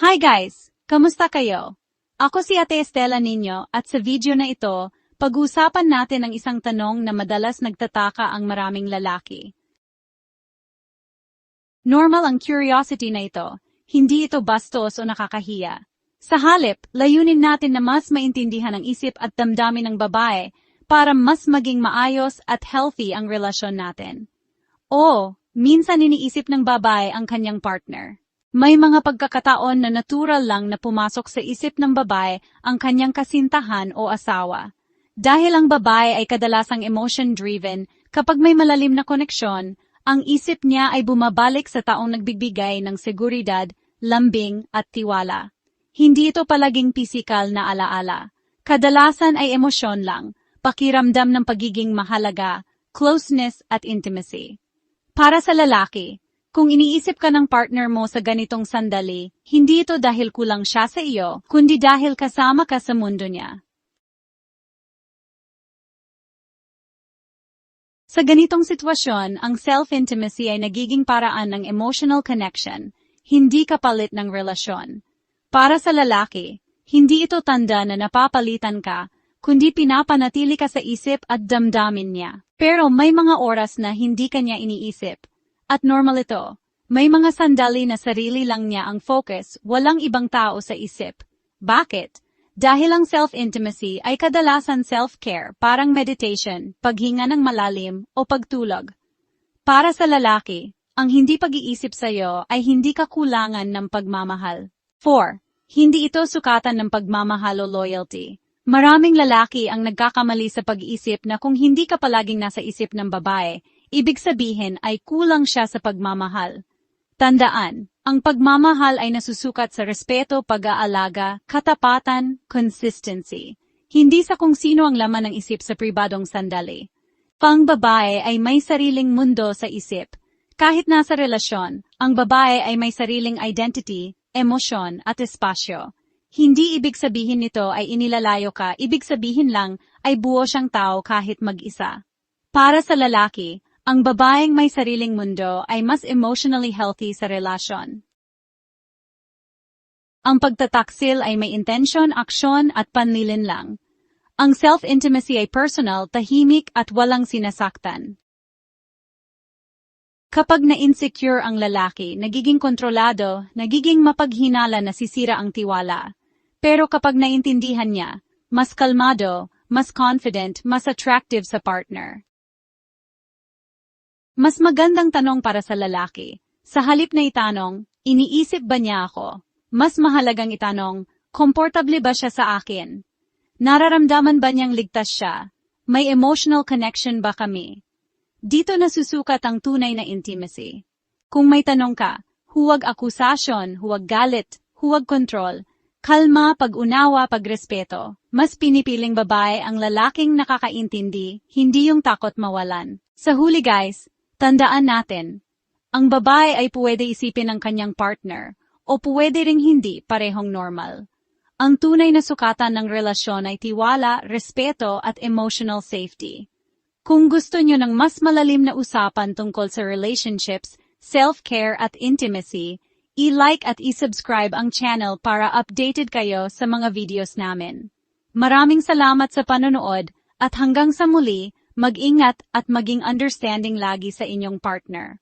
Hi guys! Kamusta kayo? Ako si Ate Estela ninyo at sa video na ito, pag-uusapan natin ang isang tanong na madalas nagtataka ang maraming lalaki. Normal ang curiosity na ito, hindi ito bastos o nakakahiya. Sa halip, layunin natin na mas maintindihan ang isip at damdamin ng babae para mas maging maayos at healthy ang relasyon natin. O, minsan iniisip ng babae ang kanyang partner. May mga pagkakataon na natural lang na pumasok sa isip ng babae ang kanyang kasintahan o asawa. Dahil ang babae ay kadalasang emotion-driven, kapag may malalim na koneksyon, ang isip niya ay bumabalik sa taong nagbibigay ng seguridad, lambing at tiwala. Hindi ito palaging pisikal na alaala. Kadalasan ay emosyon lang, pakiramdam ng pagiging mahalaga, closeness at intimacy. Para sa lalaki, kung iniisip ka ng partner mo sa ganitong sandali, hindi ito dahil kulang siya sa iyo, kundi dahil kasama ka sa mundo niya. Sa ganitong sitwasyon, ang self-intimacy ay nagiging paraan ng emotional connection, hindi kapalit ng relasyon. Para sa lalaki, hindi ito tanda na napapalitan ka, kundi pinapanatili ka sa isip at damdamin niya. Pero may mga oras na hindi ka niya iniisip. At normal ito, may mga sandali na sarili lang niya ang focus, walang ibang tao sa isip. Bakit? Dahil ang self-intimacy ay kadalasan self-care, parang meditation, paghinga ng malalim, o pagtulog. Para sa lalaki, ang hindi pag-iisip sa'yo ay hindi kakulangan ng pagmamahal. 4. Hindi ito sukatan ng pagmamahal o loyalty. Maraming lalaki ang nagkakamali sa pag-iisip na kung hindi ka palaging nasa isip ng babae, ibig sabihin ay kulang siya sa pagmamahal. Tandaan, ang pagmamahal ay nasusukat sa respeto, pag-aalaga, katapatan, consistency. Hindi sa kung sino ang laman ng isip sa pribadong sandali. Pang babae ay may sariling mundo sa isip. Kahit nasa relasyon, ang babae ay may sariling identity, emosyon at espasyo. Hindi ibig sabihin nito ay inilalayo ka, ibig sabihin lang ay buo siyang tao kahit mag-isa. Para sa lalaki, ang babaeng may sariling mundo ay mas emotionally healthy sa relasyon. Ang pagtataksil ay may intensyon, aksyon at panlilin lang. Ang self-intimacy ay personal, tahimik at walang sinasaktan. Kapag na-insecure ang lalaki, nagiging kontrolado, nagiging mapaghinala, nasisira ang tiwala. Pero kapag naintindihan niya, mas kalmado, mas confident, mas attractive sa partner. Mas magandang tanong para sa lalaki. Sa halip na itanong, iniisip ba niya ako? Mas mahalagang itanong, komportable ba siya sa akin? Nararamdaman ba niyang ligtas siya? May emotional connection ba kami? Dito nasusukat ang tunay na intimacy. Kung may tanong ka, huwag akusasyon, huwag galit, huwag kontrol. Kalma, pag-unawa, pagrespeto. Mas pinipiling babae ang lalaking nakakaintindi, hindi yung takot mawalan. Sa huli guys, tandaan natin, ang babae ay pwede isipin ng kanyang partner, o pwede ring hindi, parehong normal. Ang tunay na sukatan ng relasyon ay tiwala, respeto at emotional safety. Kung gusto nyo ng mas malalim na usapan tungkol sa relationships, self-care at intimacy, i-like at i-subscribe ang channel para updated kayo sa mga videos namin. Maraming salamat sa panonood at hanggang sa muli, mag-ingat at maging understanding lagi sa inyong partner.